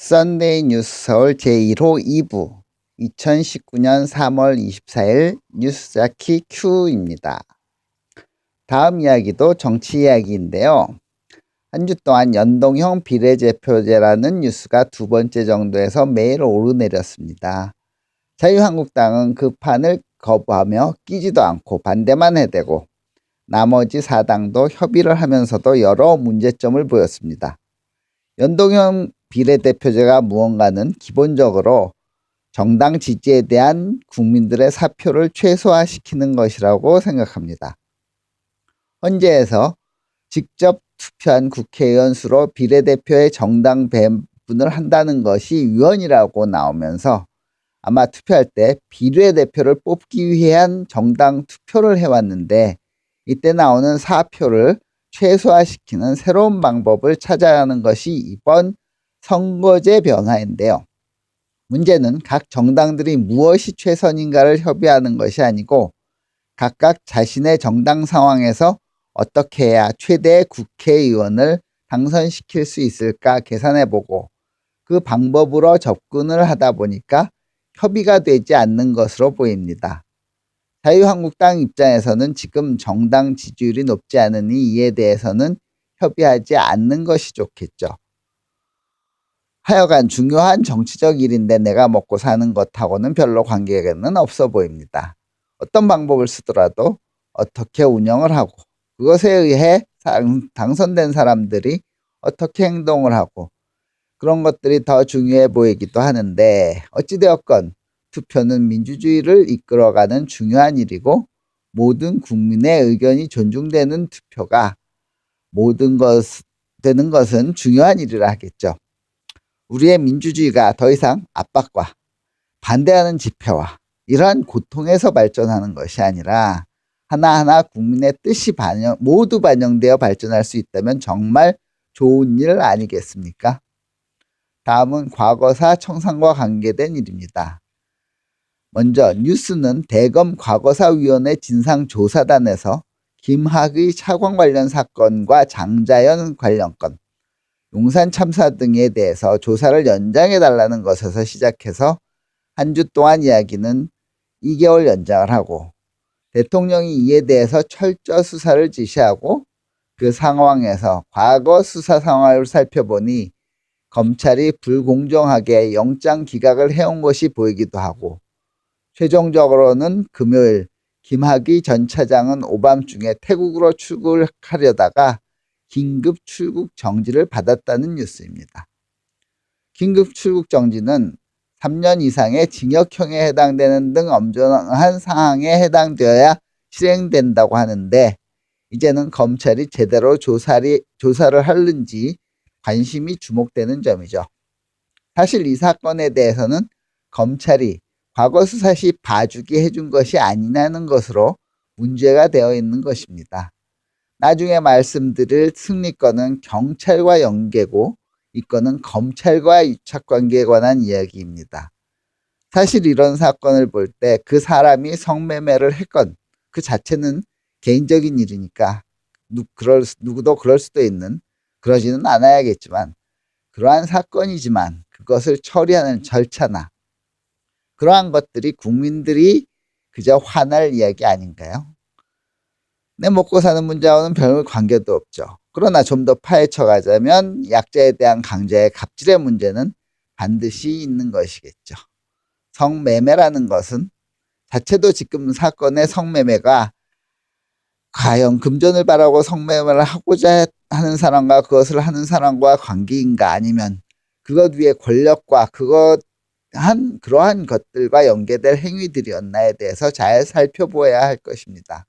썬데이 뉴스 서울 제1호 2부 2019년 3월 24일 뉴스자키 Q입니다. 다음 이야기도 정치 이야기인데요. 한 주 동안 연동형 비례대표제라는 뉴스가 두 번째 정도에서 매일 오르내렸습니다. 자유한국당은 그 판을 거부하며 끼지도 않고 반대만 해대고 나머지 4당도 협의를 하면서도 여러 문제점을 보였습니다. 연동형 비례대표제가 무언가는 기본적으로 정당 지지에 대한 국민들의 사표를 최소화시키는 것이라고 생각합니다. 헌재에서 직접 투표한 국회의원 수로 비례대표의 정당 배분을 한다는 것이 위헌이라고 나오면서 아마 투표할 때 비례대표를 뽑기 위한 정당 투표를 해왔는데 이때 나오는 사표를 최소화시키는 새로운 방법을 찾아야 하는 것이 이번 선거제 변화인데요. 문제는 각 정당들이 무엇이 최선인가를 협의하는 것이 아니고 각각 자신의 정당 상황에서 어떻게 해야 최대의 국회의원을 당선시킬 수 있을까 계산해보고 그 방법으로 접근을 하다 보니까 협의가 되지 않는 것으로 보입니다. 자유한국당 입장에서는 지금 정당 지지율이 높지 않으니 이에 대해서는 협의하지 않는 것이 좋겠죠. 하여간 중요한 정치적 일인데 내가 먹고 사는 것하고는 별로 관계는 없어 보입니다. 어떤 방법을 쓰더라도 어떻게 운영을 하고 그것에 의해 당선된 사람들이 어떻게 행동을 하고 그런 것들이 더 중요해 보이기도 하는데 어찌되었건 투표는 민주주의를 이끌어가는 중요한 일이고 모든 국민의 의견이 존중되는 투표가 되는 것은 중요한 일이라 하겠죠. 우리의 민주주의가 더 이상 압박과 반대하는 집회와 이러한 고통에서 발전하는 것이 아니라 하나하나 국민의 뜻이 모두 반영되어 발전할 수 있다면 정말 좋은 일 아니겠습니까? 다음은 과거사 청산과 관계된 일입니다. 먼저 뉴스는 대검 과거사위원회 진상조사단에서 김학의 차관 관련 사건과 장자연 관련 건, 용산 참사 등에 대해서 조사를 연장해달라는 것에서 시작해서 한 주 동안 이야기는 2개월 연장을 하고 대통령이 이에 대해서 철저 수사를 지시하고 그 상황에서 과거 수사 상황을 살펴보니 검찰이 불공정하게 영장 기각을 해온 것이 보이기도 하고 최종적으로는 금요일 김학의 전 차장은 오밤중에 태국으로 출국하려다가 긴급 출국 정지를 받았다는 뉴스입니다. 긴급 출국 정지는 3년 이상의 징역형에 해당되는 등 엄정한 사항에 해당되어야 실행된다고 하는데 이제는 검찰이 제대로 조사를 하는지 관심이 주목되는 점이죠. 사실 이 사건에 대해서는 검찰이 과거 수사 시 봐주기 해준 것이 아니냐는 것으로 문제가 되어 있는 것입니다. 나중에 말씀드릴 승리권은 경찰과 연계고 이 건은 검찰과 유착관계에 관한 이야기입니다. 사실 이런 사건을 볼 때 그 사람이 성매매를 했건 그 자체는 개인적인 일이니까 누구도 그럴 수도 있는, 그러지는 않아야겠지만 그러한 사건이지만 그것을 처리하는 절차나 그러한 것들이 국민들이 그저 화날 이야기 아닌가요? 내 먹고 사는 문제와는 별 관계도 없죠. 그러나 좀 더 파헤쳐 가자면 약자에 대한 강제의 갑질의 문제는 반드시 있는 것이겠죠. 성매매라는 것은 자체도 지금 사건의 성매매가 과연 금전을 바라고 성매매를 하고자 하는 사람과 그것을 하는 사람과 관계인가 아니면 그것 위에 권력과 그러한 것들과 연계될 행위들이었나에 대해서 잘 살펴보아야 할 것입니다.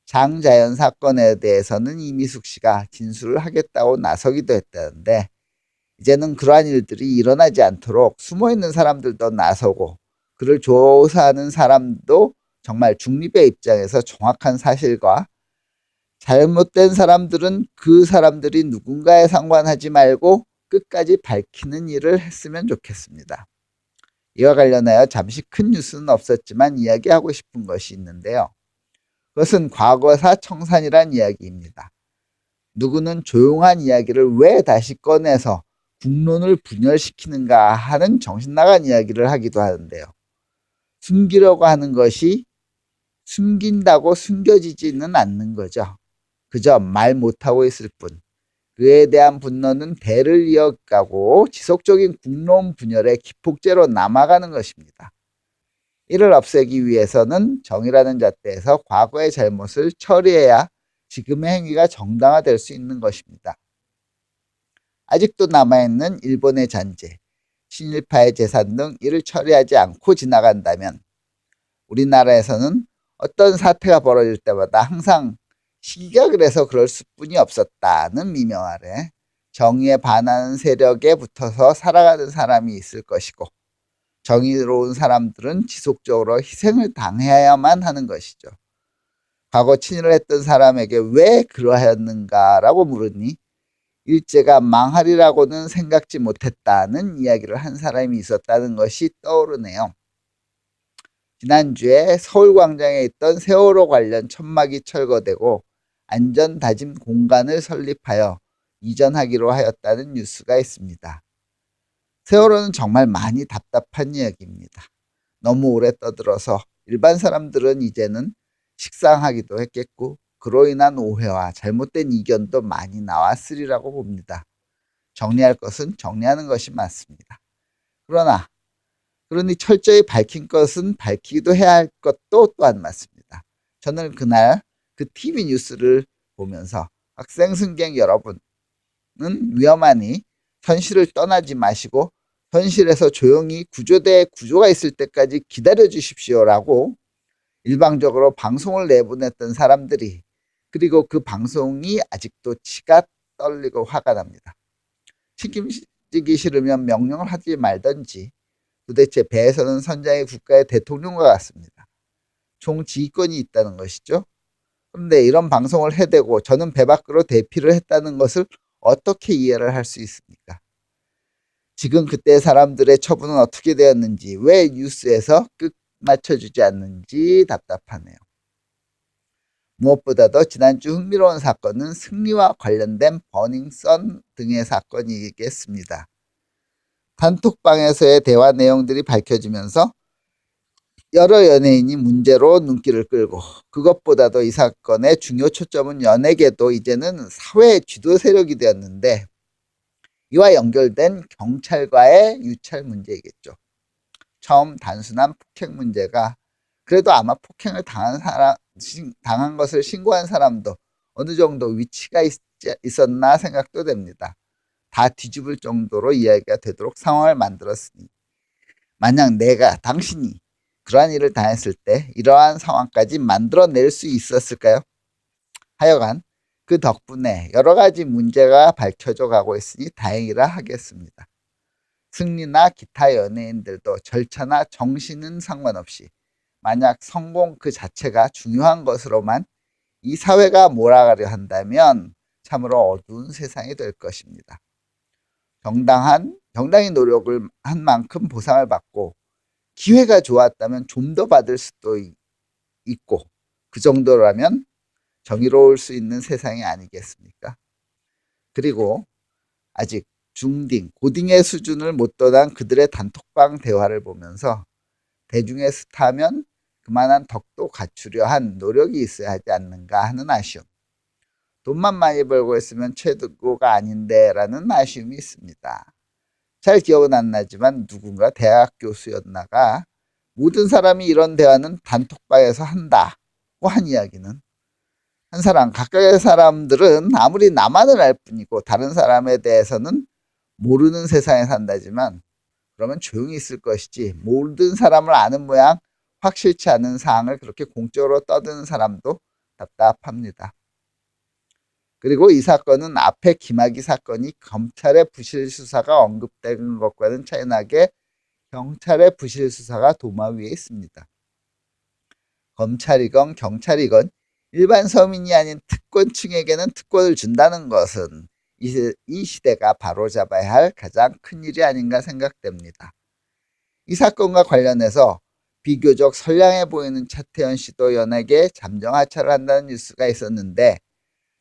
장자연 사건에 대해서는 이미숙 씨가 진술을 하겠다고 나서기도 했다는데 이제는 그러한 일들이 일어나지 않도록 숨어있는 사람들도 나서고 그를 조사하는 사람도 정말 중립의 입장에서 정확한 사실과 잘못된 사람들은 그 사람들이 누군가에 상관하지 말고 끝까지 밝히는 일을 했으면 좋겠습니다. 이와 관련하여 잠시 큰 뉴스는 없었지만 이야기하고 싶은 것이 있는데요. 그것은 과거사 청산이란 이야기입니다. 누구는 조용한 이야기를 왜 다시 꺼내서 국론을 분열시키는가 하는 정신나간 이야기를 하기도 하는데요. 숨기려고 하는 것이 숨긴다고 숨겨지지는 않는 거죠. 그저 말 못하고 있을 뿐. 그에 대한 분노는 대를 이어가고 지속적인 국론 분열의 기폭제로 남아가는 것입니다. 이를 없애기 위해서는 정의라는 잣대에서 과거의 잘못을 처리해야 지금의 행위가 정당화될 수 있는 것입니다. 아직도 남아있는 일본의 잔재, 친일파의 재산 등 이를 처리하지 않고 지나간다면 우리나라에서는 어떤 사태가 벌어질 때마다 항상 시기가 그래서 그럴 수뿐이 없었다는 미명 아래 정의에 반하는 세력에 붙어서 살아가는 사람이 있을 것이고 정의로운 사람들은 지속적으로 희생을 당해야만 하는 것이죠. 과거 친일을 했던 사람에게 왜 그러하였는가라고 물으니 일제가 망하리라고는 생각지 못했다는 이야기를 한 사람이 있었다는 것이 떠오르네요. 지난주에 서울광장에 있던 세월호 관련 천막이 철거되고 안전다짐 공간을 설립하여 이전하기로 하였다는 뉴스가 있습니다. 세월호는 정말 많이 답답한 이야기입니다. 너무 오래 떠들어서 일반 사람들은 이제는 식상하기도 했겠고 그로 인한 오해와 잘못된 이견도 많이 나왔으리라고 봅니다. 정리할 것은 정리하는 것이 맞습니다. 그러니 철저히 밝힌 것은 밝히기도 해야 할 것도 또한 맞습니다. 저는 그날 그 TV 뉴스를 보면서 학생 승객 여러분은 위험하니 현실을 떠나지 마시고 현실에서 조용히 구조대의 구조가 있을 때까지 기다려 주십시오라고 일방적으로 방송을 내보냈던 사람들이 그리고 그 방송이 아직도 치가 떨리고 화가 납니다. 책임지기 싫으면 명령을 하지 말던지 도대체 배에서는 선장이 국가의 대통령과 같습니다. 총지휘권이 있다는 것이죠. 그런데 이런 방송을 해대고 저는 배 밖으로 대피를 했다는 것을 어떻게 이해를 할 수 있습니까? 지금 그때 사람들의 처분은 어떻게 되었는지 왜 뉴스에서 끝 맞춰주지 않는지 답답하네요. 무엇보다도 지난주 흥미로운 사건은 승리와 관련된 버닝썬 등의 사건이겠습니다. 단톡방에서의 대화 내용들이 밝혀지면서 여러 연예인이 문제로 눈길을 끌고 그것보다도 이 사건의 중요 초점은 연예계도 이제는 사회 주도 세력이 되었는데 이와 연결된 경찰과의 유찰 문제이겠죠. 처음 단순한 폭행 문제가 그래도 아마 폭행을 당한 것을 신고한 사람도 어느 정도 위치가 있었나 생각도 됩니다. 다 뒤집을 정도로 이야기가 되도록 상황을 만들었으니 만약 당신이 그러한 일을 당했을 때 이러한 상황까지 만들어낼 수 있었을까요? 하여간 그 덕분에 여러 가지 문제가 밝혀져 가고 있으니 다행이라 하겠습니다. 승리나 기타 연예인들도 절차나 정신은 상관없이 만약 성공 그 자체가 중요한 것으로만 이 사회가 몰아가려 한다면 참으로 어두운 세상이 될 것입니다. 정당히 노력을 한 만큼 보상을 받고 기회가 좋았다면 좀 더 받을 수도 있고 그 정도라면 정의로울 수 있는 세상이 아니겠습니까? 그리고 아직 중딩, 고딩의 수준을 못 떠난 그들의 단톡방 대화를 보면서 대중의 스타면 그만한 덕도 갖추려 한 노력이 있어야 하지 않는가 하는 아쉬움. 돈만 많이 벌고 있으면 최고가 아닌데 라는 아쉬움이 있습니다. 잘 기억은 안 나지만 누군가 대학 교수였나가 모든 사람이 이런 대화는 단톡방에서 한다고 한 이야기는 각각의 사람들은 아무리 나만을 알 뿐이고 다른 사람에 대해서는 모르는 세상에 산다지만 그러면 조용히 있을 것이지 모든 사람을 아는 모양 확실치 않은 사항을 그렇게 공적으로 떠드는 사람도 답답합니다. 그리고 이 사건은 앞에 김학의 사건이 검찰의 부실 수사가 언급된 것과는 차이나게 경찰의 부실 수사가 도마 위에 있습니다. 검찰이건 경찰이건 일반 서민이 아닌 특권층에게는 특권을 준다는 것은 이 시대가 바로잡아야 할 가장 큰 일이 아닌가 생각됩니다. 이 사건과 관련해서 비교적 선량해 보이는 차태현 씨도 연예계 잠정 하차를 한다는 뉴스가 있었는데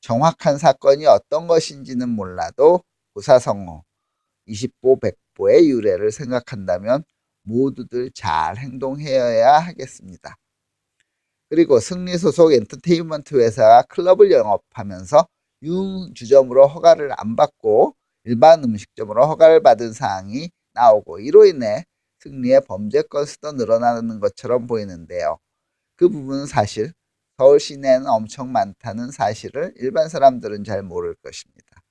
정확한 사건이 어떤 것인지는 몰라도 고사성어, 20보 100보의 유래를 생각한다면 모두들 잘 행동해야 하겠습니다. 그리고 승리 소속 엔터테인먼트 회사가 클럽을 영업하면서 유흥주점으로 허가를 안 받고 일반 음식점으로 허가를 받은 사항이 나오고, 이로 인해 승리의 범죄 건수도 늘어나는 것처럼 보이는데요. 그 부분은 사실 서울 시내에는 엄청 많다는 사실을 일반 사람들은 잘 모를 것입니다.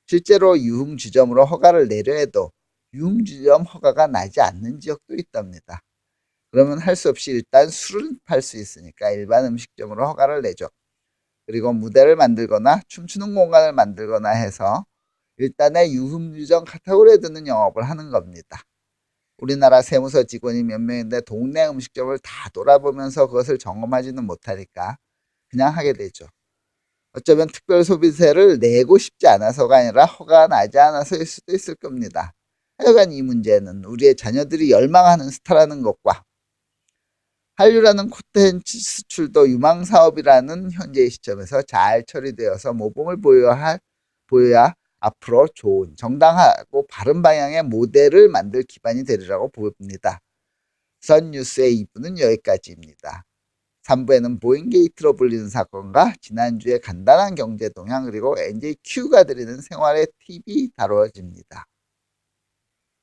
실제로 유흥주점으로 허가를 내려 해도 유흥주점 허가가 나지 않는 지역도 있답니다. 그러면 할 수 없이 일단 술을 팔 수 있으니까 일반 음식점으로 허가를 내죠. 그리고 무대를 만들거나 춤추는 공간을 만들거나 해서 일단의 유흥주점 카테고리에 드는 영업을 하는 겁니다. 우리나라 세무서 직원이 몇 명인데 동네 음식점을 다 돌아보면서 그것을 점검하지는 못하니까 그냥 하게 되죠. 어쩌면 특별소비세를 내고 싶지 않아서가 아니라 허가가 나지 않아서일 수도 있을 겁니다. 하여간 이 문제는 우리의 자녀들이 열망하는 스타라는 것과 한류라는 콘텐츠 수출도 유망사업이라는 현재의 시점에서 잘 처리되어서 모범을 보여야 앞으로 좋은 정당하고 바른 방향의 모델을 만들 기반이 되리라고 봅니다. 선뉴스의 2부는 여기까지입니다. 3부에는 보잉게이트로 불리는 사건과 지난주에 간단한 경제 동향, 그리고 NJQ가 드리는 생활의 팁이 다뤄집니다.